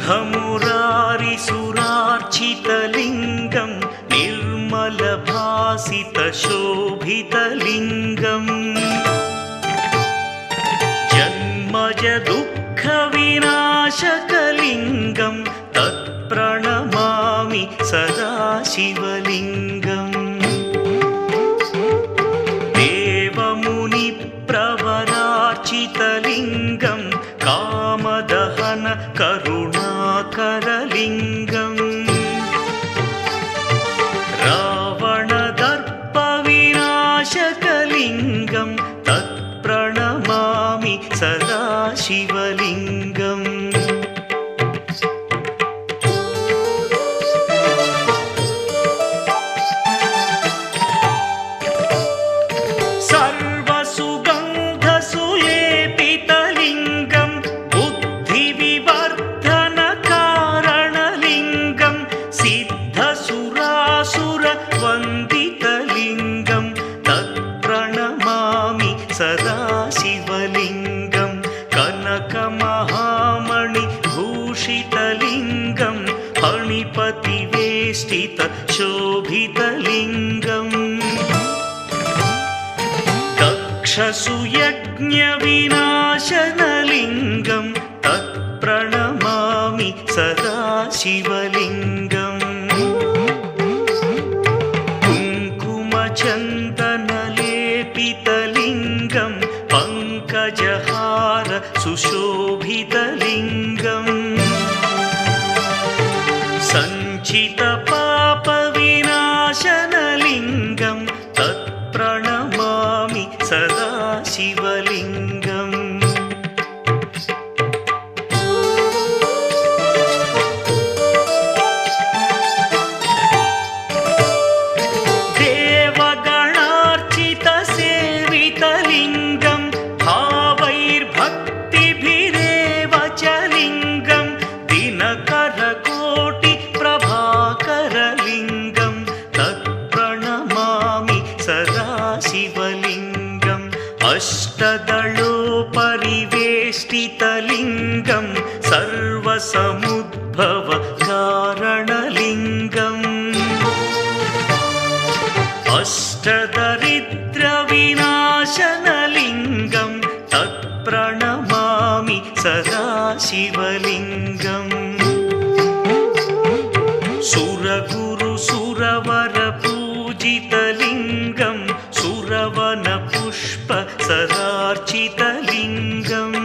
ब्रह्ममुरारिसुरार्चितलिङ्गं निर्मलभासितशोभितलिङ्गम् जन्मजदुःखविनाशकलिङ्गं तत्प्रणमामि सदा शिवलिङ्गम् देवमुनिप्रवरार्चितलिङ्गं कामदहन करुणाकरलिङ्गम् रावणदर्पविनाशकलिङ्गं तत्प्रणमामि सदा शिवलिङ्गम् सर्वसुगन्धसुलेपितलिङ्गं बुद्धिविवर्धनकारणलिङ्गं सिद्धसुरासुरवन्दितलिङ्गं तत्प्रणमामि सदा शिवलिङ्गं कनकमहामणिभूषितलिङ्गं फणिपतिवेष्टितशोभितलिङ्गम् दक्षसुयज्ञविनाशनलिङ्गं तत्प्रणमामि सदा शिवलिङ्गम् कुङ्कुमचन्दनलेपितलिङ्गं पङ्कजहार सुशोभितलिङ्गम् सञ्चितपापविनाशनलिङ्गं तत्प्रणमामि सदा शिवलिङ्गम् देवगणार्चितसेवितलिङ्गं भावैर्भक्तिभिरेव च लिङ्गं दिनकरकोटिप्रभाकरलिङ्गं तत्प्रणमामि सदा शिवलिङ्गम् अष्टदलोपरिवेष्टितलिङ्गं सर्वसमुद्भवकारणलिङ्गम् अष्टदरिद्रविनाशनलिङ्गं तत्प्रणमामि सदा शिवलिङ्गम् सुरगुरुसुरवरपूजितलिङ्गं सुरवनपुष्पसरार्चितलिङ्गम्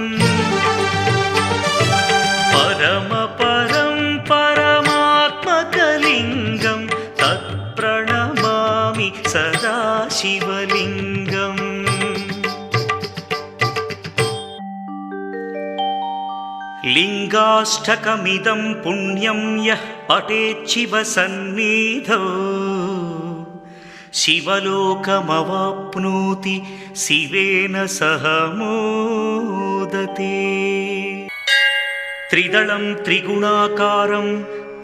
परमपरं परमात्मकलिङ्गं तत्प्रणमामि सदा शिवलिङ्गम् लिङ्गाष्टकमिदं पुण्यं यः पठेच्छिवसन्निधौ शिवलोकमवाप्नोति शिवेन सह मोदते त्रिदलं त्रिगुणाकारं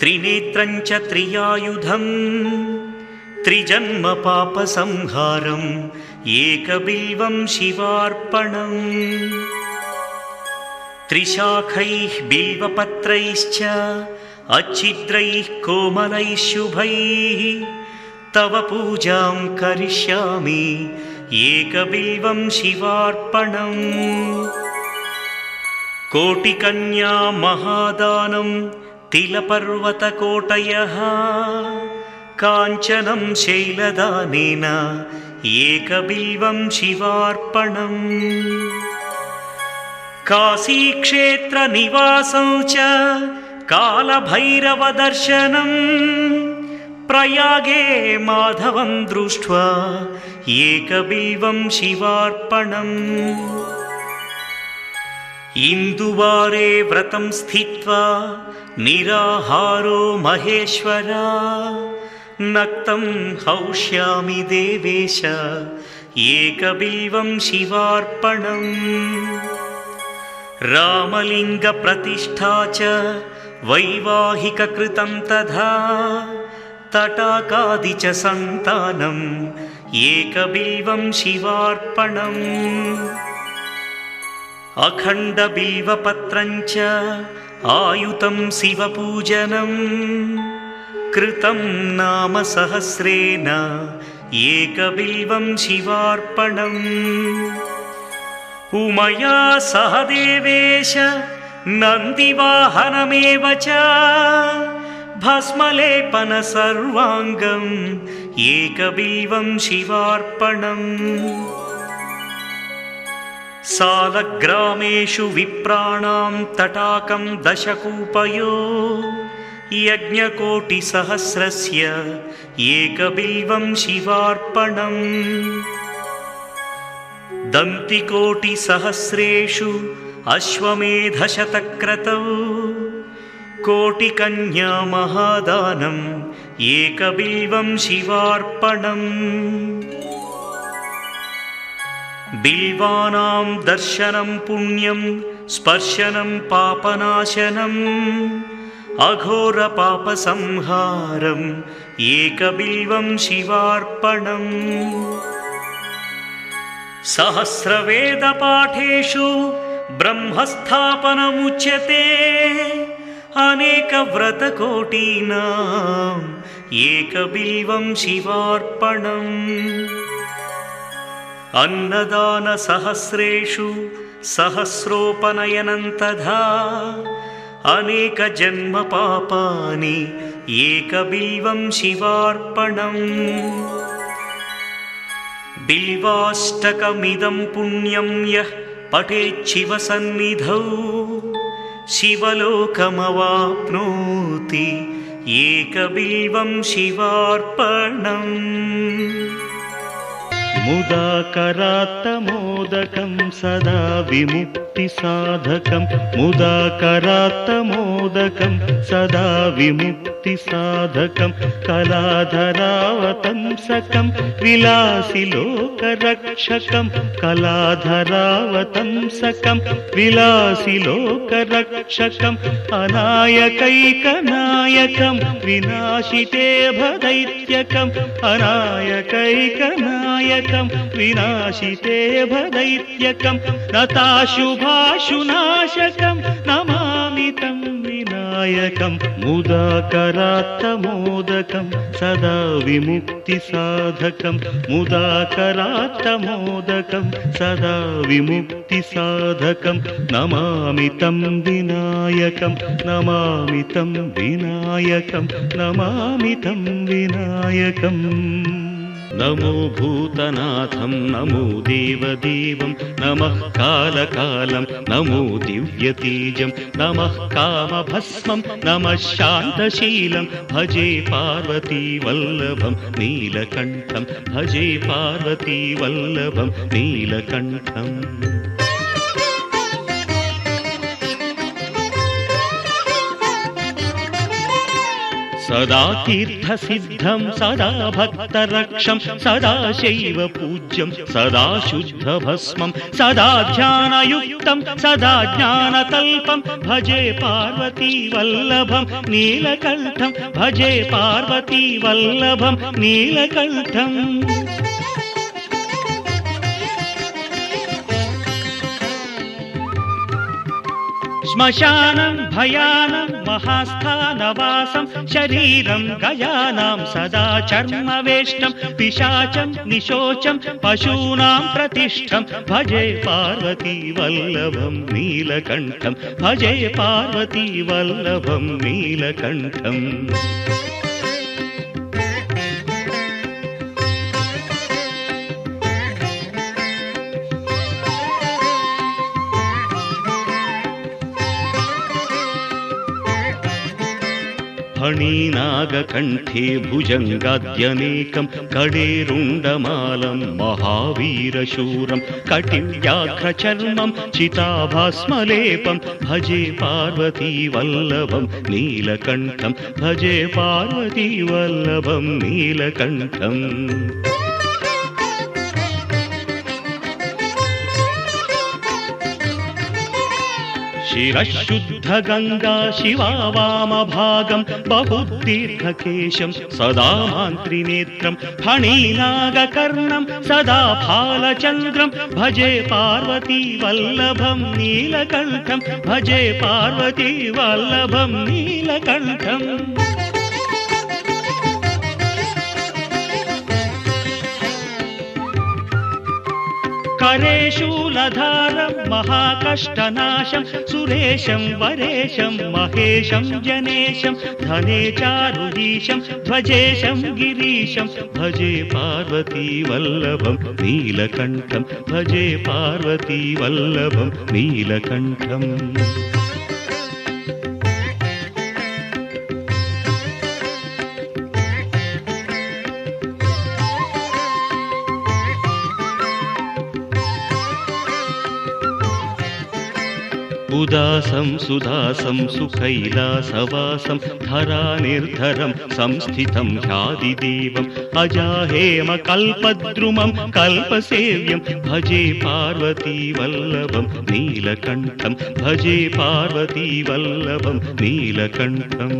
त्रिनेत्रं च त्रियायुधं त्रिजन्मपापसंहारम् एकबिल्वं शिवार्पणम् त्रिशाखैः बिल्वपत्रैश्च अच्छिद्रैः कोमलैः शुभैः तव पूजां करिष्यामि एकबिल्वं शिवार्पणम् कोटिकन्या महादानं तिलपर्वतकोटयः काञ्चनं शैलदानेन एकबिल्वं शिवार्पणम् काशीक्षेत्रनिवासं च कालभैरवदर्शनं प्रयागे माधवं दृष्ट्वा एकबिल्वं शिवार्पणम् इन्दुवारे व्रतं स्थित्वा निराहारो महेश्वरा नक्तं हौष्यामि देवेश एकबिल्वं शिवार्पणम् रामलिङ्गप्रतिष्ठा च वैवाहिककृतं तथा तटाकादि च सन्तानम् एकबिल्वं शिवार्पणम् अखण्डबिल्वपत्रं च आयुतं शिवपूजनं कृतं नाम सहस्रेण एकबिल्वं शिवार्पणम् उमया सह देवेश नन्दिवाहनमेव च भस्मलेपन सर्वाङ्गम् एकबिल्वं शिवार्पणम् सालग्रामेषु विप्राणां तटाकं दशकूपयो यज्ञकोटिसहस्रस्य एकबिल्वं शिवार्पणम् दन्तिकोटिसहस्रेषु अश्वमेधशतक्रतौ कोटिकन्या महादानम् एकबिल्वं शिवार्पणम् बिल्वानां दर्शनं पुण्यं स्पर्शनं पापनाशनम् अघोरपापसंहारम् एकबिल्वं शिवार्पणम् सहस्रवेदपाठेषु ब्रह्मस्थापनमुच्यते अनेकव्रतकोटीनाम् एकबिल्वं शिवार्पणम् अन्नदानसहस्रेषु सहस्रोपनयनं तथा अनेकजन्मपापानि एकबिल्वं शिवार्पणम् बिल्वाष्टकमिदं पुण्यं यः पठेच्छिवसन्निधौ शिवलोकमवाप्नोति एकबिल्वं शिवार्पणम् मुदाकरात्तमोदकं सदा विमुक्तिसाधकं मुदाकरात्तमोदकं सदा विमुक्तिसाधकं कलाधरावतंसकं विलासिलोकरक्षकं कलाधरावतंसकं विलासिलोकरक्षकम् अनायकैकनायकं विनाशिते भदैत्यकम् अनायकैकनायकं विनाशिते भदैत्यकं नताशुभाशुनाशकं नमामि तं विनायकं मुदाकरात्तमोदकं सदा विमुक्तिसाधकं मुदाकरात्तमोदकं सदा विमुक्तिसाधकं नमामि तं विनायकं नमामि तं विनायकं नमामि तं विनायकम् नमो भूतनाथं नमो देवदेवं नमः कालकालं नमो दिव्यतेजं नमः कामभस्मं नमः शान्तशीलं भजे पार्वतीवल्लभं नीलकण्ठं भजे पार्वतीवल्लभं नीलकण्ठम् सदा तीर्थसिद्धं सदा भक्तरक्षं सदा शैव पूज्यं सदा शुद्धभस्मं सदा ध्यानयुक्तं सदा ज्ञानतल्पं भजे पार्वतीवल्लभं नीलकण्ठं भजे पार्वतीवल्लभं नीलकण्ठम् श्मशानं भयानं महास्थानवासं शरीरं गयानां सदा चर्मवेष्टं पिशाचं निशोचं पशूनां प्रतिष्ठं भजे पार्वतीवल्लभं नीलकण्ठं भजे पार्वतीवल्लभं नीलकण्ठम् फणीनागकण्ठे भुजङ्गाद्यनेकं कडेरुण्डमालं महावीरशूरं कटिव्याघ्रचर्मं चिताभास्मलेपं भजे पार्वतीवल्लभं नीलकण्ठं भजे पार्वतीवल्लभं नीलकण्ठम् शिरशुद्धगङ्गा शिवा वामभागं बहुदीर्घकेशं सदा मान्त्रिनेत्रं फणीनागकर्णं सदा फालचन्द्रं भजे पार्वती वल्लभं नीलकण्ठं भजे पार्वती वल्लभं नीलकण्ठम् करेशूलधारं महाकष्टनाशं सुरेशं वरेशं महेशं जनेशं धने चारुधीशं ध्वजेशं गिरीशं भजे पार्वती वल्लभं नीलकण्ठं भजे पार्वती वल्लभं नीलकण्ठम् उदासं सुदासं सुखैलासवासं धरानिर्धरं संस्थितं ह्यादिदेवम् अजाहेमकल्पद्रुमं कल्पसेव्यं भजे पार्वती वल्लभं नीलकण्ठं भजे पार्वती वल्लभं नीलकण्ठम्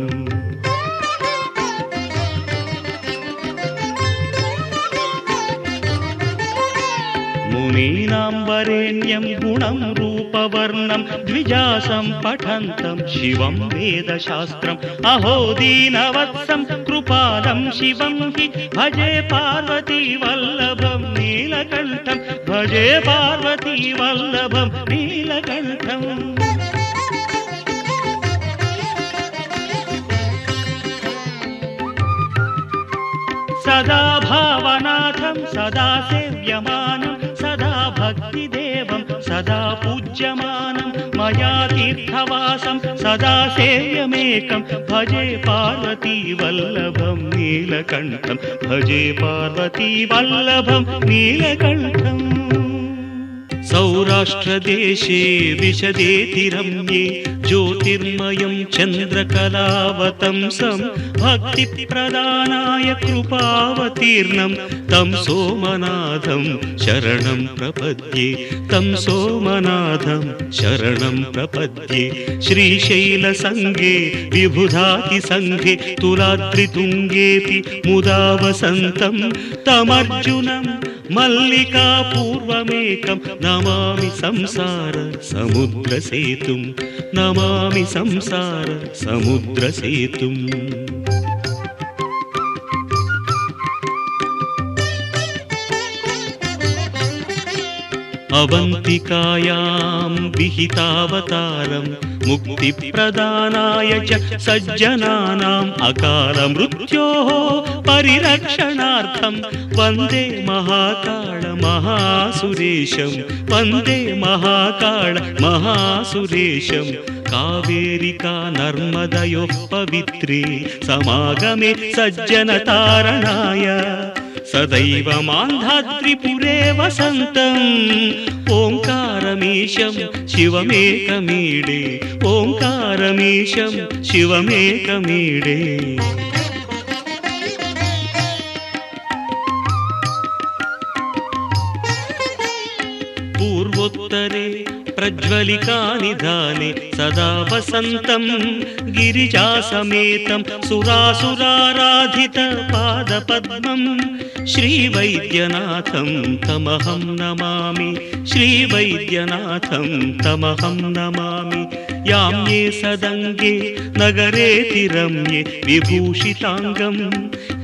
मुनीनां वरेण्यं गुणं रूपवर्णं द्विजासं पठन्तं शिवं वेदशास्त्रम् अहो दीनवत्सं कृपालं शिवं हि भजे पार्वती वल्लभं नीलकण्ठं भजे पार्वती वल्लभं नीलकण्ठम् सदा भावनाथं सदा सेव्यमानं सदा भक्तिदेवं सदा पूज्यमानं मया तीर्थवासं सदा सेव्यमेकं भजे पार्वती वल्लभं नीलकण्ठं भजे पार्वती वल्लभं नीलकण्ठम् सौराष्ट्रदेशे विशदेतिरम्ये ज्योतिर्मयं चन्द्रकलावतंसं भक्तिप्रदानाय कृपावतीर्णं तं सोमनाथं शरणं प्रपद्ये तं सोमनाथं शरणं प्रपद्ये श्रीशैलसङ्गे विबुधातिसङ्गे तुलाद्रितुङ्गेऽपि मुदा वसन्तं तमर्जुनं मल्लिकापूर्वमेकं नमामि संसार समुद्रसेतुं नमामि संसार समुद्रसेतुम् अवन्तिकायां विहितावतारं मुक्तिप्रदानाय च सज्जनानाम् अकालमृत्योः परिरक्षणार्थं वन्दे महाकाल महासुरेशं वन्दे महाकाल महासुरेशं कावेरिका नर्मदयोः पवित्रे समागमे सज्जनतारणाय सदैव मान्धात्रिपुरे वसन्तम् ओङ्कारमीशं शिवमेकमीडे ओङ्कारमीशं शिवमेकमीडे पूर्वोत्तरे प्रज्वलिकानिधाने सदा वसन्तं गिरिजासमेतं सुरासुराराधितपादपद्मं श्रीवैद्यनाथं तमहं नमामि श्रीवैद्यनाथं तमहं नमामि याम्ये सदङ्गे नगरेतिरम्ये विभूषिताङ्गं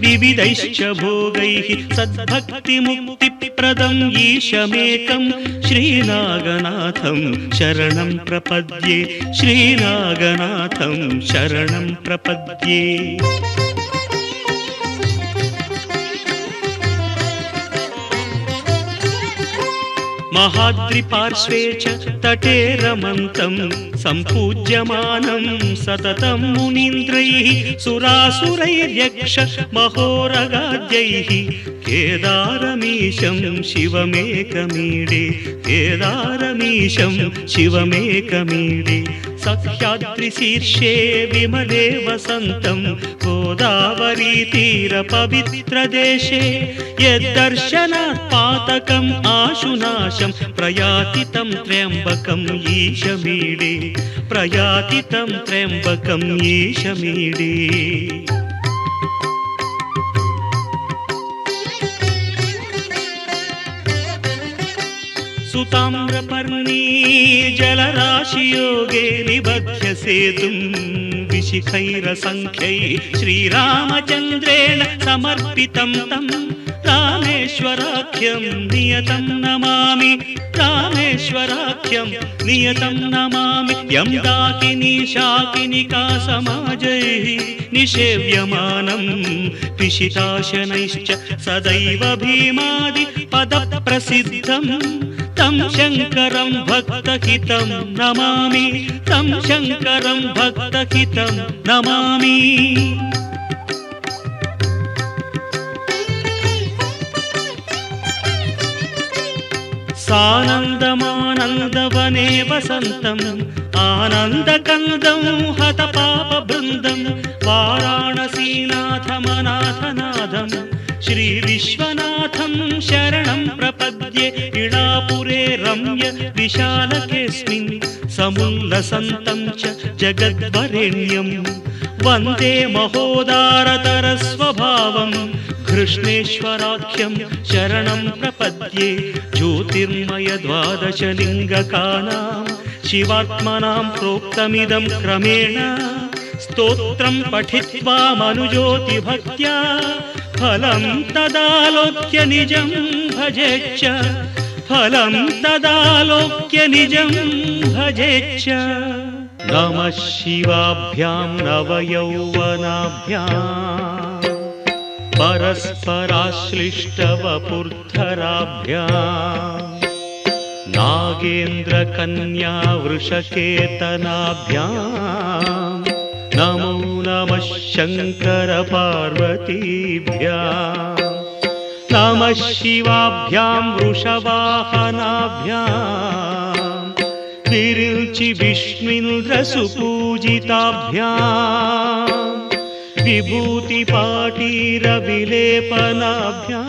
विविधैश्च भोगैः सद्भक्तिमुक्तिप्रदम् ईशमेकं श्रीनागनाथं शरणं प्रपद्ये श्रीनागनाथं शरणं प्रपद्ये महाद्रिपार्श्वे च तटे रमन्तं सम्पूज्यमानं सततं मुनीन्द्रैः सुरासुरैर्यक्ष महोरगाद्यैः केदारमीशं शिवमेकमीडे केदारमीशं शिवमेकमीडे सह्याद्रिशीर्षे विमले वसन्तं गोदावरीतीरपवित्रदेशे यद्दर्शनात् पातकम् आशुनाशं प्रयाति तं त्र्यम्बकम् ईशमीडे प्रयाति तं त्र्यम्बकं ईशमीडे सुताम्रपर्णी जलराशियोगे निबध्य सेतुं विशिखैरसङ्ख्यै श्रीरामचन्द्रेण समर्पितं तं रामेश्वराख्यं नियतं नमामि रामेश्वराख्यं नियतं नमामि यं डाकिनी शाकिनिका समाजैः निषेव्यमानं पिशिताशनैश्च सदैव भीमादि पदप्रसिद्धं तं शङ्करं भक्तहितं नमामि तं शङ्करं भक्तहितं नमामि सानन्दमानन्दवने वसन्तम् आनन्दकन्दं हतपापबृन्दं वाराणसीनाथमनाथनाथं श्रीविश्वनाथं शरणं प्रपद्ये इळापुरे रम्य विशालकेऽस्मिन् समुल्लसन्तं च जगद्वरेण्यं वन्दे महोदारतरस्वभावं कृष्णेश्वराख्यं शरणं प्रपद्ये ज्योतिर्मय द्वादशलिङ्गकानां शिवात्मनां प्रोक्तमिदं क्रमेण स्तोत्रं पठित्वा मनुज्योतिभक्त्या फलं तदालोक्य निजं भजेच्च फलं तदालोक्य निजं भजेच्च नमः शिवाभ्यां नवयौवनाभ्याम् परस्पराश्लिष्टवपुर्धराभ्याम् नागेन्द्रकन्या वृषकेतनाभ्याम् नमो नमः शङ्करपार्वतीभ्याम् नमः शिवाभ्यां वृषवाहनाभ्याम् विरिञ्चि विष्णुन्द्रसुपूजिताभ्याम्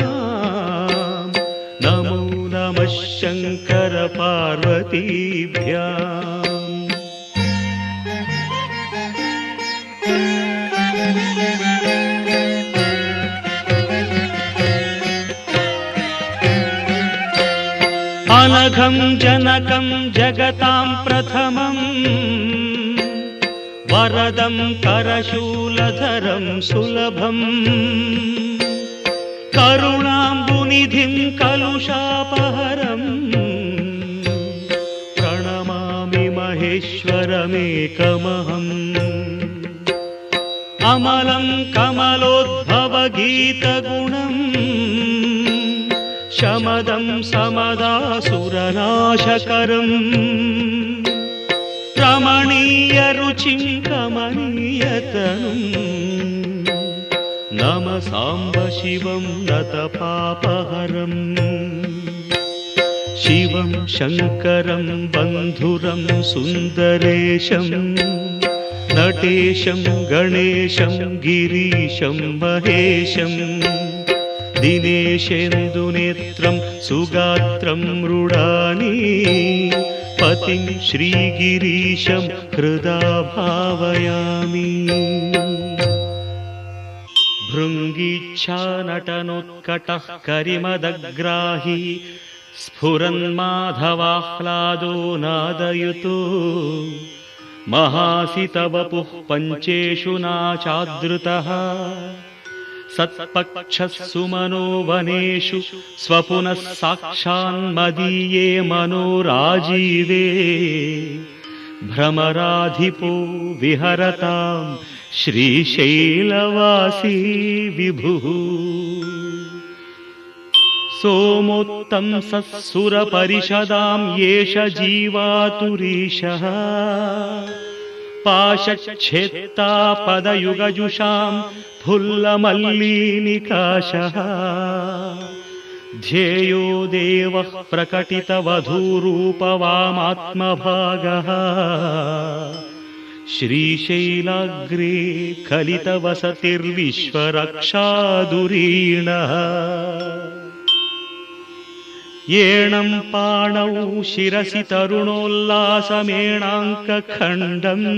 विभूतिपाटीरविलेपनाभ्याम् नमो नमः शङ्करपार्वतीभ्याम् अनघं जनकं जगतां प्रथमं वरदं करशूलधरं सुलभं करुणाम्बुनिधिं कलुषापहरं प्रणमामि महेश्वरमेकमहम् अमलं कमलोद्भवगीतगुणम् शमदं समदासुरनाशकरम् रमणीयरुचिं कमनीयतनुं नम साम्ब शिवं नतपापहरम् शिवं शङ्करं बन्धुरं सुन्दरेशं नटेशं गणेशं गिरीशं महेशं दिनेशेन्दुनेत्रं सुगात्रं मृडानि पतिं श्रीगिरीशं हृदा भावयामि भृङ्गीच्छानटनोत्कटः करिमदग्राही स्फुरन्माधवाह्लादो नादयुतो महासितवपुः पञ्चेषु नाचादृतः सत्पक्षः सुमनो वनेषु स्वपुनः साक्षान्मदीये मनोराजीवे भ्रमराधिपो विहरतां श्रीशैलवासी विभुः सोमोत्तंसः सुरपरिषदां येष जीवातुरीशः पाशच्छेत्ता पदयुगजुषां फुल्लमल्लीनिकाशः ध्येयो देवः प्रकटितवधूरूपवामात्मभागः श्रीशैलाग्रे कलितवसतिर्विश्वरक्षादुरीणः येणं पाणौ शिरसि तरुणोल्लासमेणाङ्कखण्डम्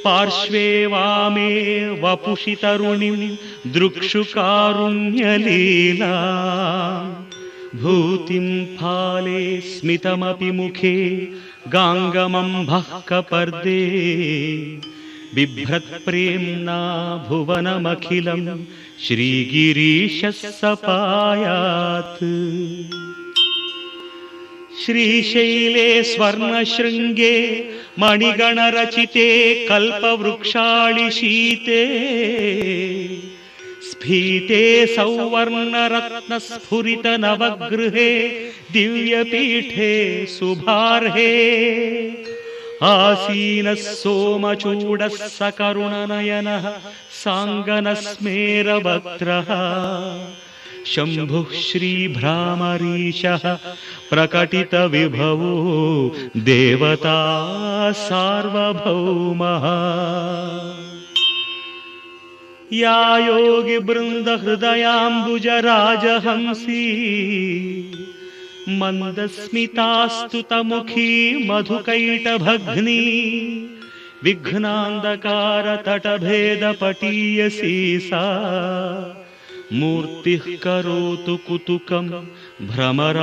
पार्श्वे वामे वपुषि तरुणिं दृक्षुकारुण्यलीला भूतिं फाले स्मितमपि मुखे गाङ्गमम्भः कपर्दे बिभ्रत्प्रेम्णा भुवनमखिलं श्रीगिरीशः सपायात् श्रीशैले स्वर्णशृङ्गे मणिगणरचिते कल्पवृक्षाळिशीते स्फीते सौवर्णरत्नस्फुरितनवगृहे दिव्यपीठे शुभार्हे आसीनः सोमचूडः सकरुणनयनः साङ्गनस्मेरवक्त्रः शम्भुः श्रीभ्रामरीशः प्रकटितविभवो देवता सार्वभौमः या योगिवृन्दहृदयाम्बुजराजहंसी मन्दस्मितास्तुतमुखी मधुकैटभग्नी विघ्नान्धकारतटभेदपटीयसी सा मूर्तिः करोतु कुतुकं भ्रमराम्बिकायाः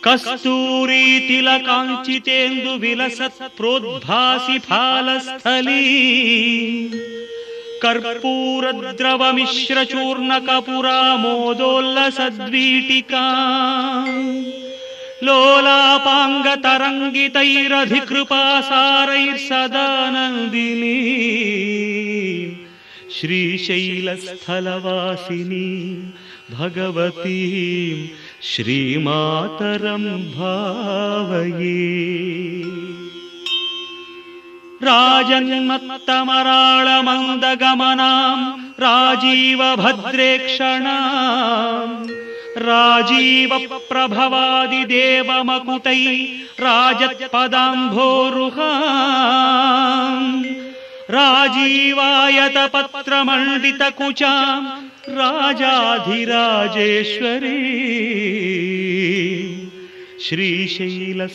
कस्तूरीतिलकाञ्चितेन्दुविलसत् प्रोद्भासि फालस्थली कर्पूरद्रवमिश्रचूर्णकपुरामोदोल्लसद्वीटिका लोलापाङ्गतरङ्गितैरधिकृपासारैर्सदानन्दिनी श्रीशैलस्थलवासिनी भगवतीं श्रीमातरं भावये राजन्मत्तमराळमन्दगमनां राजीवभद्रेक्षणां राजीवप्रभवादिदेवमकुटै राजत्पदाम्भोरुहां राजीवायतपत्रमण्डितकुचां राजाधिराजेश्वरी श्रीशैलस्थलवासिनी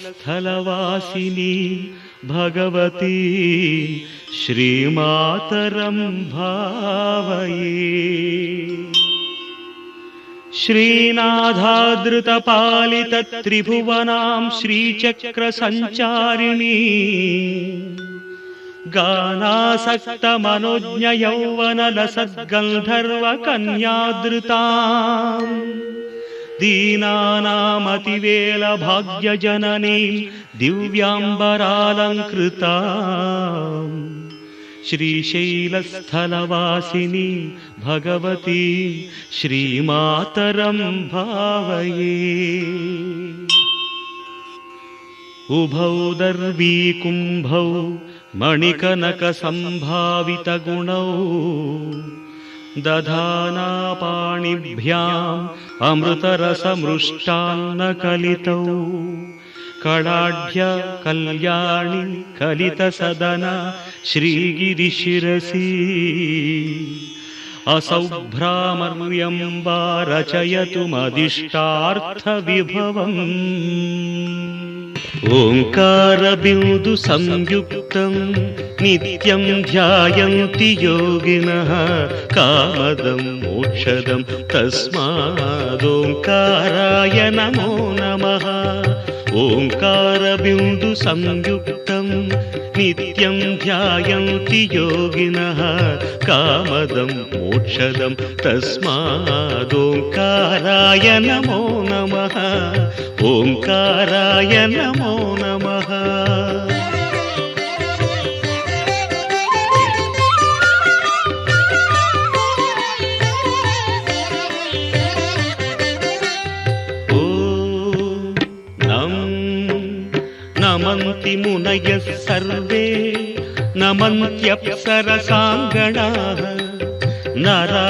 भगवती श्रीमातरं भावये श्रीनाथादृतपालितत्रिभुवनां श्रीचक्रसञ्चारिणी गानासक्तमनोज्ञयौवनलसद्गन्धर्वकन्यादृताम् दीनानामतिवेलभाग्यजननीं दिव्याम्बरालङ्कृताम् श्रीशैलस्थलवासिनी भगवती श्रीमातरं भावये उभौ दर्वीकुम्भौ मणिकनकसम्भावितगुणौ दधाना पाणिभ्याम् अमृतरसमृष्टान्नकलितौ कलाढ्य कल्याणि कलितसदना श्रीगिरिशिरसी असौ भ्रामर्यम्बा रचयतु मदिष्टार्थविभवम् ओङ्कारबिन्दु संयुक्तं नित्यं ध्यायन्ति योगिनः कामदं मोक्षदं तस्मादोङ्काराय नमो नमः ओङ्कारबिन्दु संयुक्तं नित्यं ध्यायन्ति योगिनः कामदं मोक्षदं तस्मादोङ्काराय नमो नमः ओङ्काराय नमो नमः नमन्ति मुनयः सर्वे नमन्त्यप्सरसाङ्गणाः नराणामादिदेवानां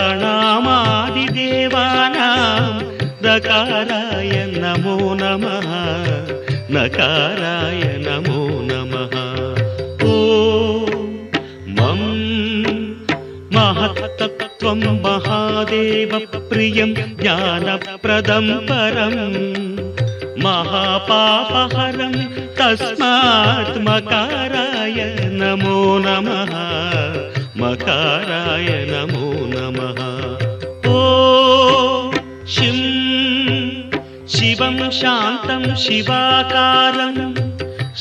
नकाराय नमो नमः नकाराय नमो नमः ॐ मं महत्तत्त्व त्वं महादेव प्रियं ज्ञानप्रदं परम् महापापहरं तस्मात् मकाराय नमो नमः मकाराय नमो नमः। ॐ शिवं शान्तं शिवाकारं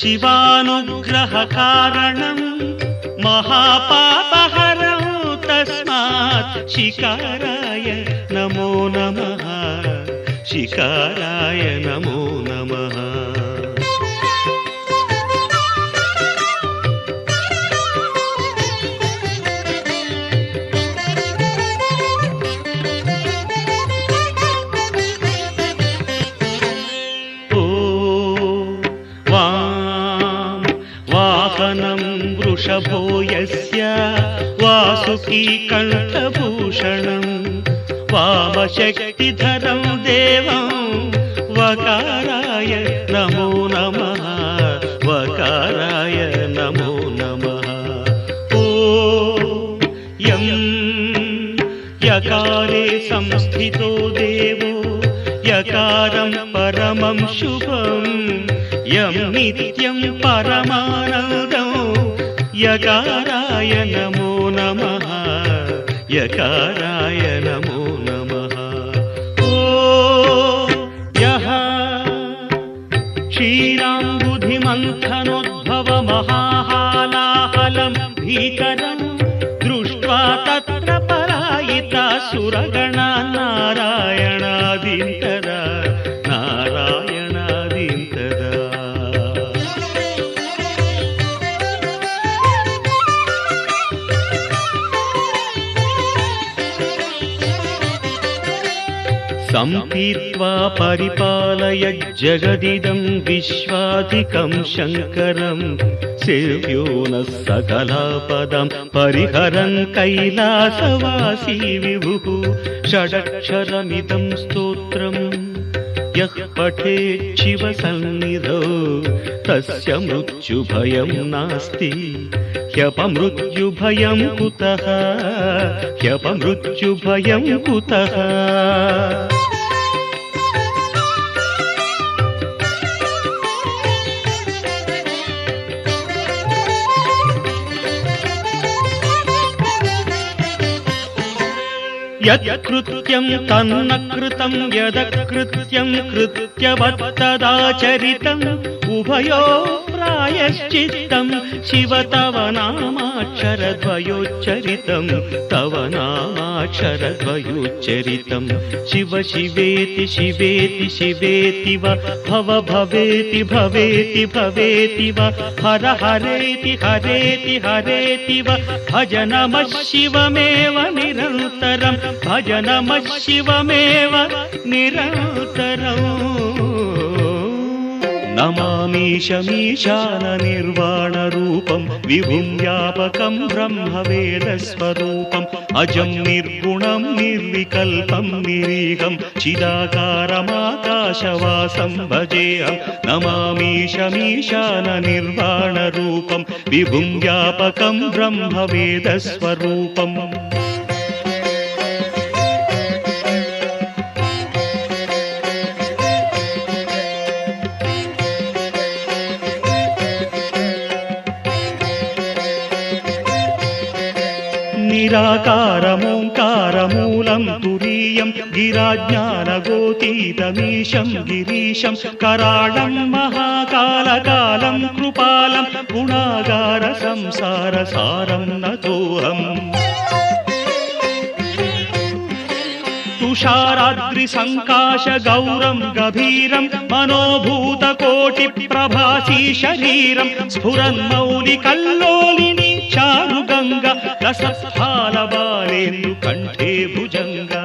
शिवानुग्रहकारणं महापापहरं तस्मात् शिकाराय नमो नमः शिकाराय नमो नमः। वाहनं वृषभो यस्य वासुकी कण्ठभूषणं वामशक्तिधरं देवं वकाराय नमो नमः वकाराय नमो नमः। ॐ यकारे संस्थितो देवो यकारं परमं शुभं यं नित्यं परमानन्दं यकाराय नमो नमः यकाराय नमो नमः। ॐ यः क्षीराम्बुधिमन्थनोद्भव महाहालाहलं भीकरं दृष्ट्वा तत्र पलायिता सुरगणा नारायणादिन्तरा नारायणादिन्तरा। सम्पीत्वा परिपालय जगदिदं विश्वाधिकं शङ्करं सेव्यो नः सकलापदं परिहरन् कैलासवासी विभुः। षडक्षरमिदं स्तोत्रं यः पठेत् शिवसन्निधौ तस्य मृत्युभयं नास्ति ह्यपमृत्युभयं कुतः ह्यपमृत्युभयं कुतः। यत्कृत्यं तन्न कृतं यदकृत्यं कृत्यवत्तदाचरितम् उभयो प्रायश्चित्तं शिव तव नामाक्षरद्वयोच्चरितं तव नामाक्षरद्वयोच्चरितं शिव शिवेति शिवेति शिवेति वा भव भवेति भवेति भवेति वा हर हरेति हरेति हरेति वा भज नमः शिवमेव निरन्तरं भज नमः शिवमेव निरन्तरम्। नमामीशमीशाननिर्वाणरूपं विभुं व्यापकं ब्रह्मवेदस्वरूपम् अजं निर्गुणं निर्विकल्पं निरीहं चिदाकारमाकाशवासं भजेऽहं। नमामीशमीशाननिर्वाणरूपं विभुं व्यापकं ब्रह्मवेदस्वरूपम्। निराकारमोङ्कारमूलं तुरीयं गिराज्ञानगोतीतमीशं गिरीशं कराळं महाकालकालं कृपालं गुणागार संसारसारं नतोऽहम्। तुषाराद्रिसङ्काशगौरं गभीरं मनोभूतकोटिप्रभासी शरीरं स्फुरन्मौलिकल्लोलिनी चारुगङ्गा रसस्थालबालेन्दु कण्ठे भुजङ्गा।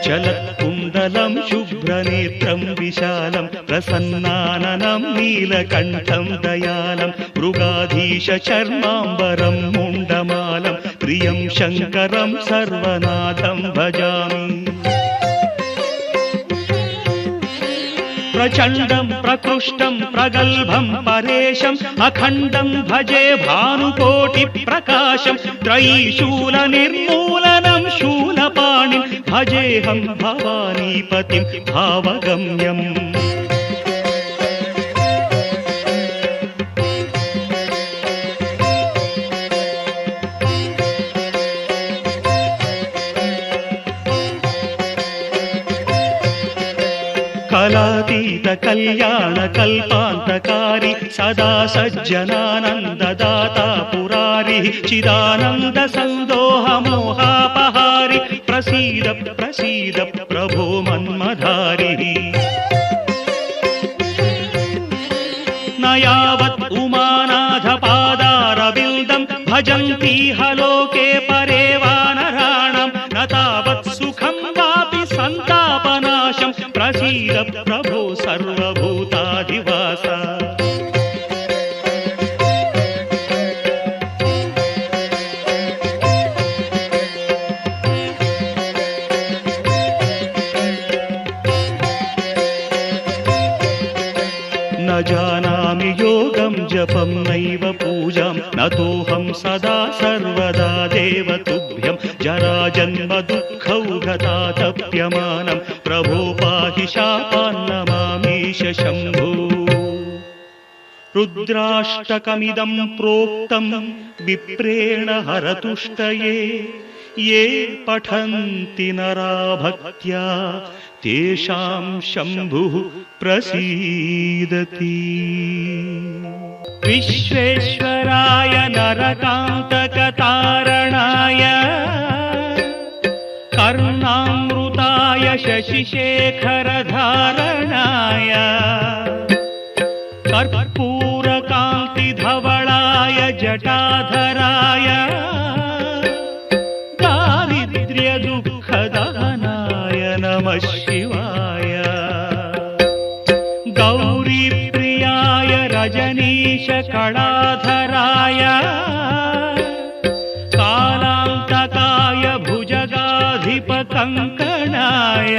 चलत्कुण्डलं शुभ्रनेत्रं विशालं प्रसन्नाननं नीलकण्ठं दयालं मृगाधीशचर्माम्बरं मुण्डमालं प्रियं शङ्करं सर्वनाथं भजामि प्रचण्डं प्रकृष्टं प्रगल्भं परेशम् अखण्डं भजे भानुकोटिप्रकाशं त्रयीशूलनिर्मूलनं शूलपाणिं भजेऽहं भवानीपतिं भावगम्यम् कलातीत कल्याण कल्पान्तकारी सदा सज्जनानन्ददाता पुरारी चिदानन्द सन्दोह मोहापहारि प्रसीद प्रसीद प्रभो मन्मधारी न यावत् उमानाथ पादारविन्दं भजन्तीह लोके परे वानराणां न तावत् सुखं वापि सन्तापनाशं प्रसीद प्रभो सर्वभूताधिवास न जानामि योगं जपं नैव पूजां नतोऽहं सदा सर्वदा देव तुभ्यं जराजन्म दुःखौघतातप्यमानं प्रभो पाहि शापान्नमामीश शम्भो रुद्राष्टकमिदं प्रोक्तं विप्रेण हरतुष्टये ये पठन्ति नरा भक्त्या तेषां शम्भुः प्रसीदति विश्वेश्वराय नरकान्तकतारणाय कर्णामृताय शशिशेखरधारणाय कर्पूरकान्तिधवलाय जटाधराय दारिद्र्यदुःखदहनाय नमः शिवाय गौरीप्रियाय रजनीशकलाधराय कालान्तकाय भुजगाधिपकङ्कणाय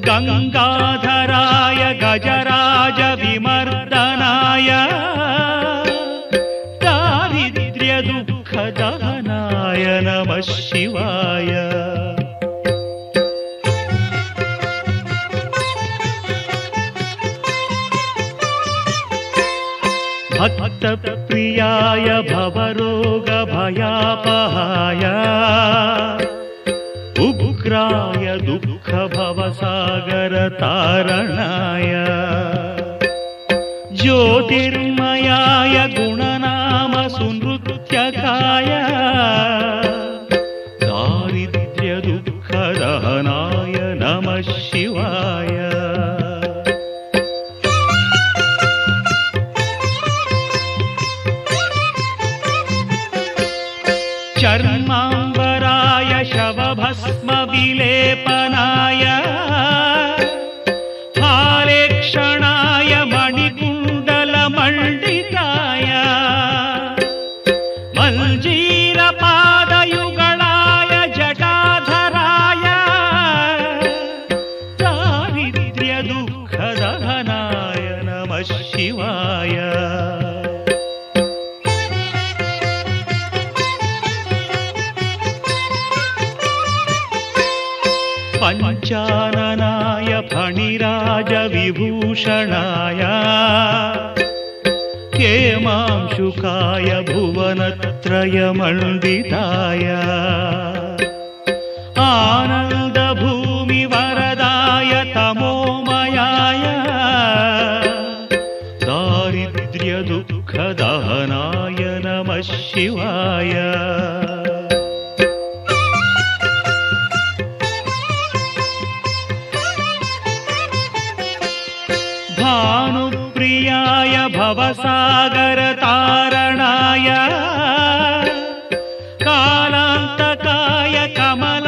गङ्गाधराय गजराज विमर्दनाय दारिद्र्यदुःखदहनाय नमः शिवाय भक्तप्रियाय भवरोगभयापहाय उग्राय दुःखभवसागरतारणाय ज्योतिर्मयाय गुणनाम सुनृत्यकाय दारिद्र्यदुःखदहनाय नमः शिवाय चर्माम्बराय शवभस्मविलेपनाय हालेक्षणाय मणिकुण्डलमण्डिताय मञ्जीरपादयुगलाय जटाधराय दारिद्र्यदुःखदहनाय नमः शिवाय पञ्चाननाय फणिराजविभूषणाय हेमांशुकाय भुवनत्रयमण्डिताय आनन्दभूमिवरदाय तमोमयाय दारिद्र्यदुःखदहनाय नमः शिवाय भानुप्रियाय भवसागरतारणाय कालान्तकाय कमलासनपूजिताय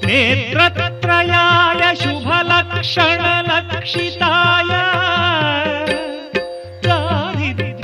नेत्रत्रयाय शुभलक्षणलक्षिताय दारिद्र्य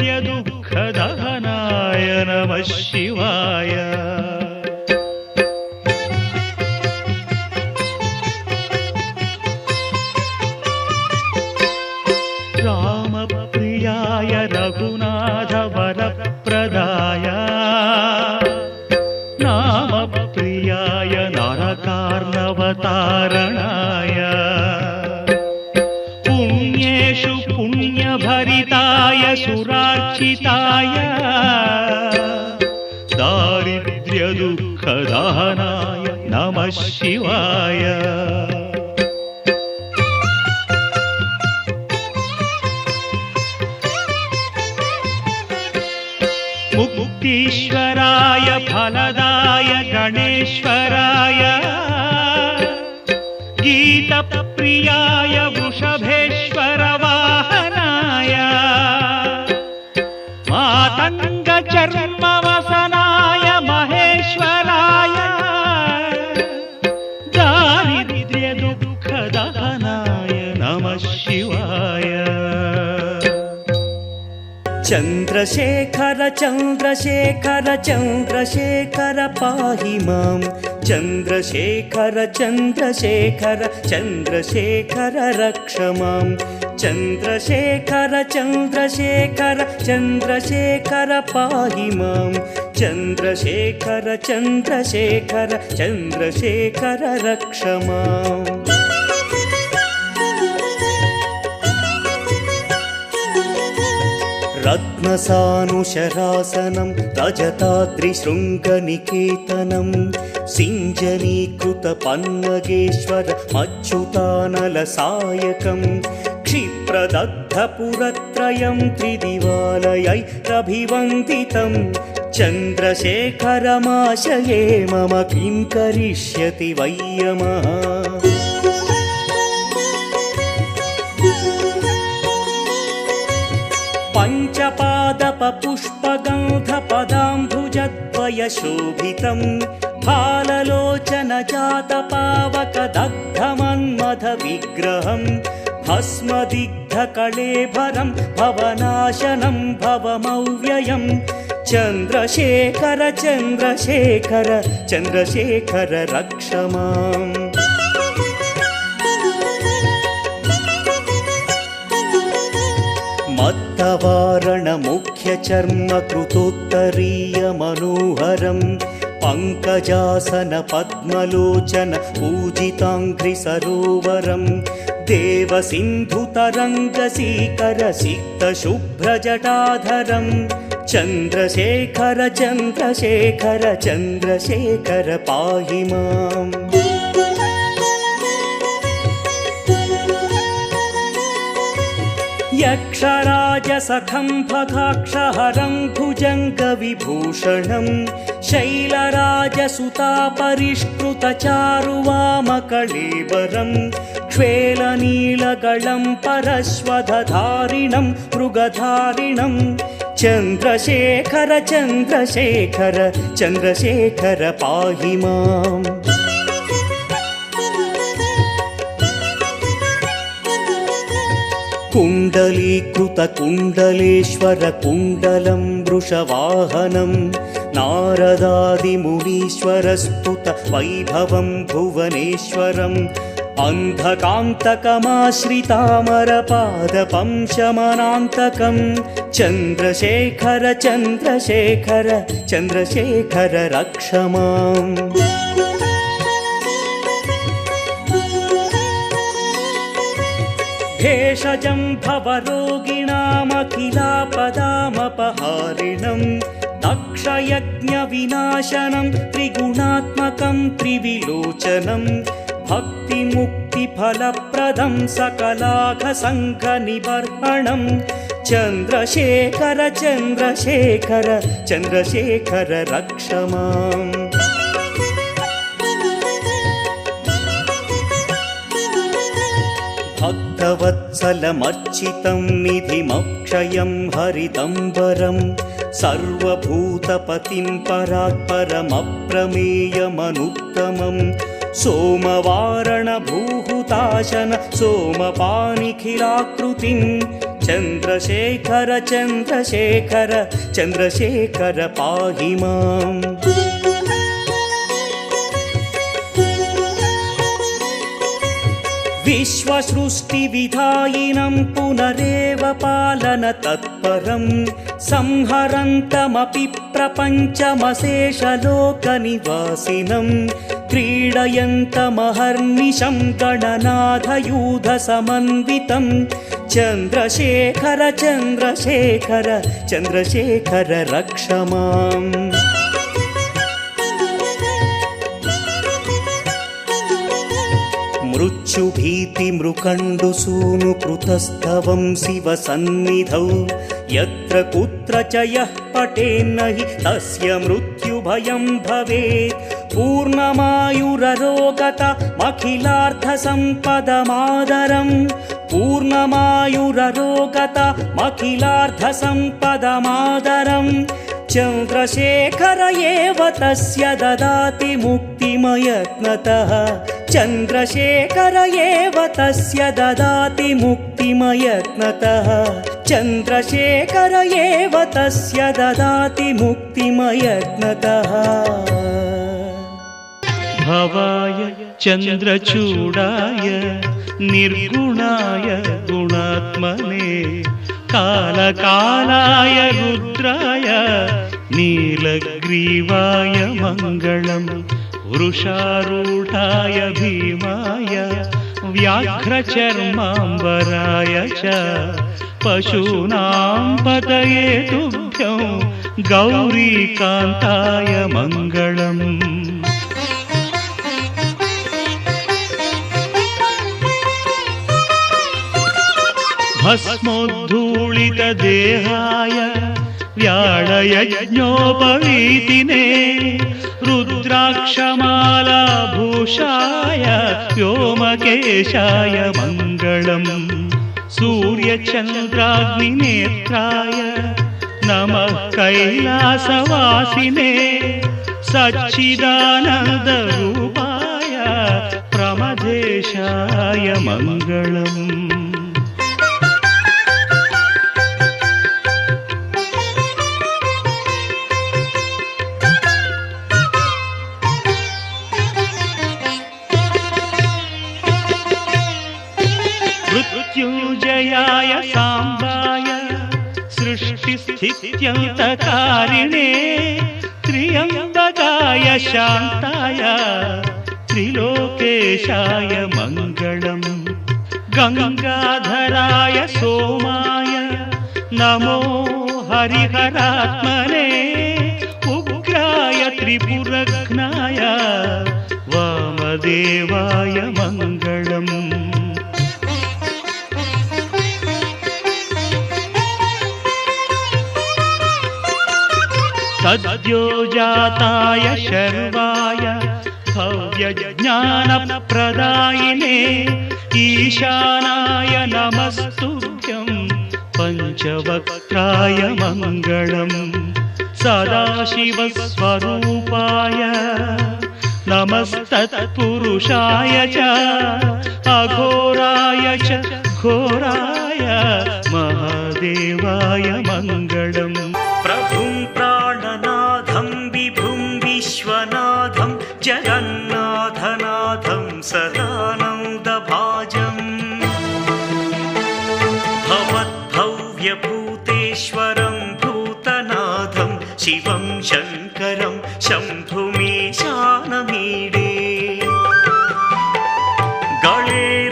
भरिताय सुरार्चिताय दारिद्र्यदुःखदहनाय नमः शिवाय। मुक्तीश्वराय फलदाय गणेश्वराय गीतप्रियाय वृषभेश्वर वाहनाय मातङ्गचर्मवसनाय महेश्वराय दारिद्र्यदुःखदहनाय नमः शिवाय। चन्द्रशेखर चन्द्रशेखर चन्द्रशेखर पाहि मां चन्द्रशेखर चन्द्रशेखर चन्द्रशेखर रक्ष मां चन्द्रशेखर चन्द्रशेखर चन्द्रशेखर पाहि मां चन्द्रशेखर चन्द्रशेखर चन्द्रशेखर रक्ष माम्। रत्नसानुशरासनं रजताद्रिशृङ्गनिकेतनं सिञ्जनीकृतपन्नगेश्वर मच्युतानलसायकं क्षिप्रदग्धपुरत्रयं त्रिदिवालयैरभिवन्दितं चन्द्रशेखरमाशये मम किं करिष्यति वै यमः। पञ्चपादपपुष्पगन्धपदाम्बुजद्वयशोभितं फाललोचनजातपावकदग्धमन्मथविग्रहं भस्मदिग्धकळेभरं भवनाशनं भवमव्ययं चन्द्रशेखर चन्द्रशेखर चन्द्रशेखर रक्ष माम्। मत्तवारणमुख्यचर्मकृतोत्तरीयमनोहरं पङ्कजासन पद्मलोचन पूजिताङ्घ्रिसरोवरं देवसिन्धुतरङ्गसीकर सिक्तशुभ्रजटाधरं चन्द्रशेखर चन्द्रशेखर चन्द्रशेखर पाहि माम्। यक्षराजसखं भगाक्षहरं भुजङ्गविभूषणं शैलराजसुतापरिष्कृतचारुवामकळेबरं क्ष्वेलनीलगलं परश्वधधारिणं मृगधारिणं चन्द्रशेखर चन्द्रशेखर चन्द्रशेखर पाहि माम्। कुण्डलीकृतकुण्डलेश्वर कुण्डलं वृषवाहनं नारदादिमुनीश्वरस्तुत वैभवं भुवनेश्वरम् अन्धकान्तकमाश्रितामरपादपं शमनान्तकं चन्द्रशेखर चन्द्रशेखर चन्द्रशेखर रक्ष माम्। भेषजं भवरोगिणामखिलापदामपहारिणं दक्षयज्ञविनाशनं त्रिगुणात्मकं त्रिविलोचनं भक्तिमुक्तिफलप्रदं सकलाघसङ्घनिबर्हणं चन्द्रशेखर चन्द्रशेखर चन्द्रशेखर रक्ष माम्। भक्तवत्सलमर्चितं निधिमक्षयं हरितम्बरं सर्वभूतपतिं परात्परमप्रमेयमनुत्तमं सोमवारणभूहुताशन सोमपानिखिलाकृतिं चन्द्रशेखर चन्द्रशेखर चन्द्रशेखर पाहि माम्। विश्वसृष्टिविधायिनं पुनरेव पालनतत्परं संहरन्तमपि प्रपञ्चमशेषलोकनिवासिनं क्रीडयन्तमहर्निशं गणनाथयूधसमन्वितं चन्द्रशेखर चन्द्रशेखर चन्द्रशेखर रक्ष माम् मृत्युभीति मृकण्डुसूनु कृतस्तवं शिवसन्निधौ यत्र कुत्र च यः पठेन्न हि तस्य मृत्युभयं भवेत् पूर्णमायुररोगतमखिलार्थसम्पदमादरम् पूर्णमायुररोगतमखिलार्थसम्पदमादरम् चन्द्रशेखर एव तस्य ददाति मुक्तिमयत्नतः चन्द्रशेखर एव तस्य ददाति मुक्तिमयत्नतः चन्द्रशेखर एव तस्य ददाति मुक्तिमयत्नतः भवाय चन्द्रचूडाय निर्गुणाय गुणात्मने कालकालाय रुद्राय नीलग्रीवाय मङ्गलम् वृषारूढाय भीमाय व्याघ्रचर्माम्बराय च पशूनां पतये तुभ्यं गौरीकान्ताय मङ्गलम् भस्मोद्धूलितदेहाय व्याळयज्ञोपवीतिने रुद्राक्षमालाभूषाय व्योमकेशाय मङ्गलम् सूर्यचन्द्राग्निनेत्राय नमः कैलासवासिने सच्चिदानन्दरूपाय प्रमदेशाय मङ्गलम् मृत्युञ्जयाय साम्बाय सृष्टिस्थित्यन्तकारिणे त्र्यम्बकाय शान्ताय त्रिलोकेशाय मङ्गलम् गङ्गाधराय सोमाय नमो हरिहरात्मने उग्राय त्रिपुरघ्नाय वामदेवाय मङ्गलम् सद्योजाताय शर्वाय भव्यज्ञानप्रदायिने ईशानाय नमस्तुभ्यं पञ्चवक्त्राय मङ्गलम् सदाशिवस्वरूपाय नमस्तत्पुरुषाय च अघोराय च घोराय महादेवाय मङ्गलम् प्रभुं प्राणनाथं विभुं विश्वनाथं जगन्नाथनाथं सदानन्दभाजम् भवद्भव्यभूतेश्वरं भूतनाथं शिवं शङ्करं शम्भुमीशानमीडे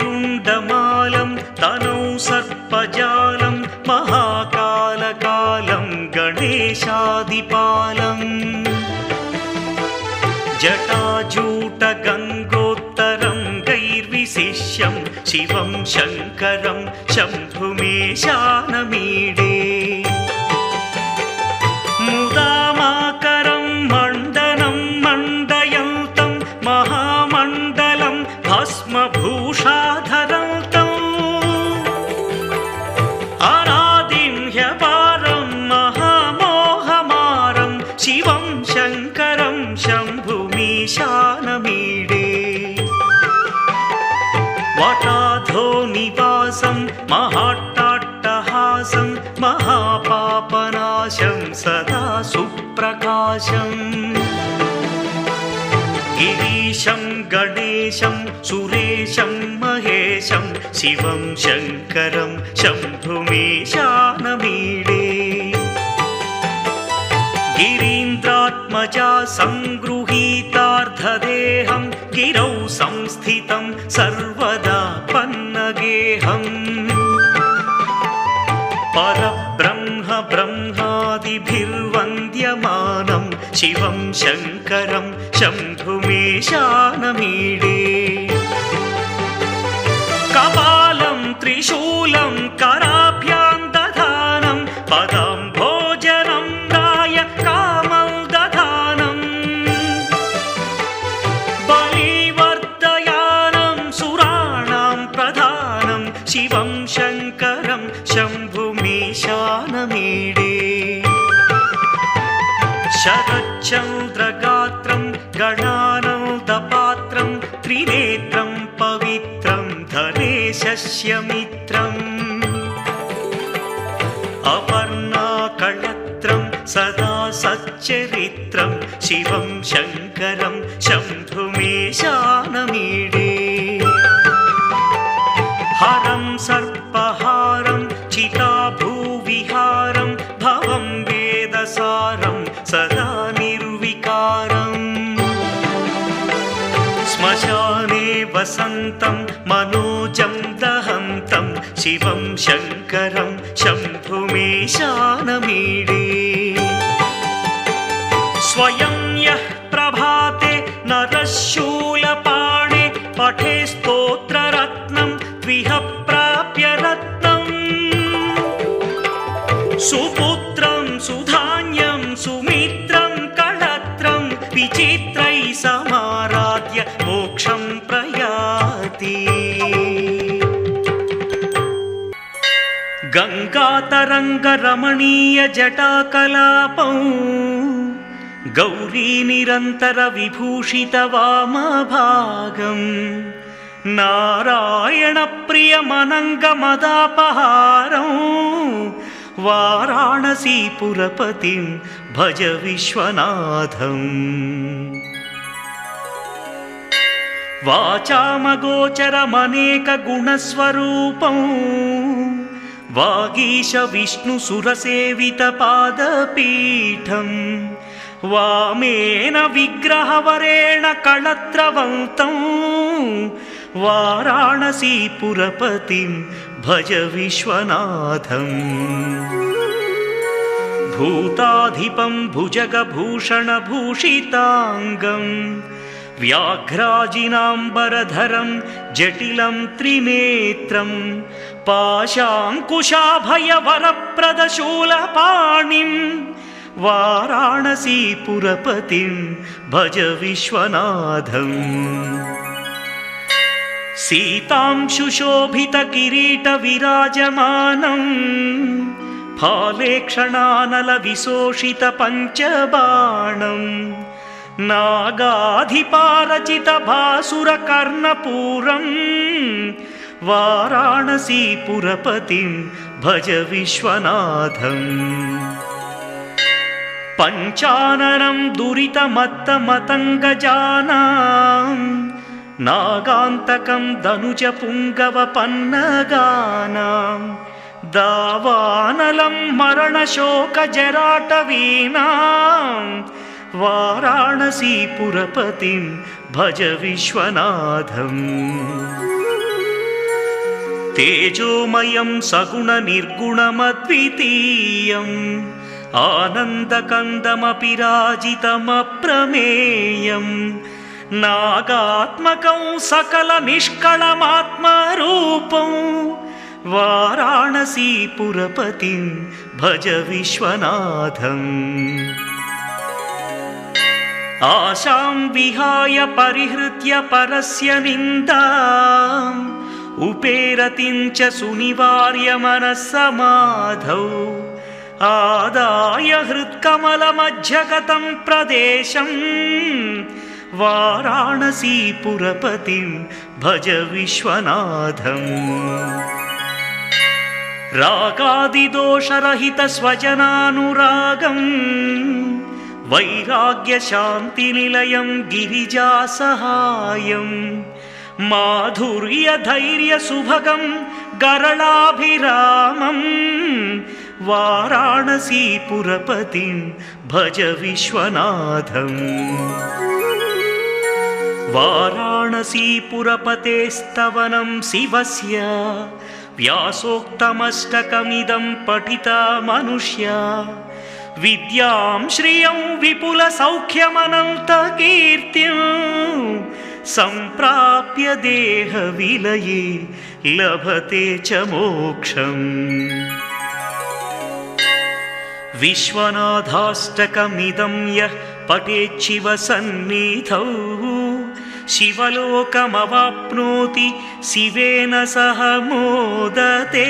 गळेरुण्डमालं तनौ सर्पजालं महाकालकालं गणेशादिपालम् जटाजूटगङ्गोत्तरं गैर्विशिष्यं शिवं शङ्करं शम्भुमीशानमीडे मुदामाकरं मण्डनं मण्डयन्तं महामण्डलं भस्मभूषाधरन्तम् अनादिं ह्यपारं महामोहमारं शिवं शङ्करं शम्भुमीशानमीडे वटाधो निवासं महाट्टाट्टहासं महापापनाशं सदा सुप्रकाशम् गिरीशं गणेशं सुरेशं महेशं शिवं शङ्करं शम्भुमीशानमीडे गिरीन्द्रात्मजा सङ्गृहीतार्धदेहं गिरौ संस्थितं सर्वदा पन्नगेहम् परब्रह्म ब्रह्मादिभिर्वन्द्यमानं शिवं शङ्करं शम्भुमीशानमीडे कपालं त्रिशूलं कराभ्यां दधानं पदाम्भोजनं राय कामं दधानं बलिवर्धयानं सुराणां प्रधानं शिवं शङ्करं शम्भुमीशानमीडे शरच्चन्द्रगात्रं गणानन्दपात्रं त्रिनेत्रं पवित्रं धनेशस्य मित्रम् अपर्णाकळत्रं सदा सच्चरित्रं शिवं शङ्करं शम्भुमीशानमीडे हरं सर्पहारं चिताभूविहारं भवं वेदसारं सदा निर्विकारम् श्मशाने वसन्तं मनोजं दहन्तं शिवं शङ्करं शम्भुमीशानमीडे स्वयं यः प्रभाते नरः शूलपाणे पठे स्तोत्ररत्नं त्विह प्राप्य रत्नम् सुपुत्रं सुधान्यं सुमित्रं कळत्रं विचित्रैः समाराध्य मोक्षं प्रयाति गङ्गातरङ्गरमणीय जटाकलापौ गौरी निरन्तर विभूषित वामभागम् नारायणप्रियमनङ्गमदापहारं वाराणसीपुरपतिं भज विश्वनाथम् वाचामगोचरमनेकगुणस्वरूपं वागीश विष्णुसुरसेवितपादपीठं वामेन विग्रहवरेण कळत्रवन्तं वाराणसीपुरपतिं भज विश्वनाथम् भूताधिपं भुजगभूषणभूषिताङ्गं व्याघ्राजिनाम्बरधरं जटिलं त्रिनेत्रं पाशाङ्कुशाभयवरप्रदशूलपाणिं वाराणसीपुरपतिं भज विश्वनाथम् सीतांशुशोभितकिरीटविराजमानं फालेक्षणानलविशोषितपञ्चबाणं नागाधिपारचितभासुरकर्णपूरं वाराणसीपुरपतिं भज विश्वनाथम् पञ्चाननं दुरितमत्तमतङ्गजानां नागान्तकं दनुजपुङ्गवपन्नगानां दावानलं मरणशोकजराटवीनां वाराणसीपुरपतिं भज विश्वनाथम् तेजोमयं सगुणनिर्गुणमद्वितीयम् आनन्दकन्दमपि राजितमप्रमेयम् नागात्मकं सकलनिष्कळमात्मरूपं वाराणसीपुरपतिं भज विश्वनाथम् आशां विहाय परिहृत्य परस्य निन्दाम् उपेरतिं च सुनिवार्य मनस्समाधौ आदाय हृत्कमलमध्यगतं प्रदेशं वाराणसीपुरपतिं भज विश्वनाथम् रागादिदोषरहितस्वजनानुरागं वैराग्यशान्तिनिलयं गिरिजासहायं माधुर्यधैर्यसुभगं गरलाभिरामं वाराणसीपुरपतिं भज विश्वनाथम् वाराणसीपुरपतेस्तवनं शिवस्य व्यासोक्तमष्टकमिदं पठिता मनुष्या विद्यां श्रियं विपुलसौख्यमनन्तकीर्तिं सम्प्राप्य देहविलये लभते च मोक्षम्। विश्वनाथाष्टकमिदं यः पठेच्छिव सन्निधौ शिवलोकमवाप्नोति शिवेन सह मोदते।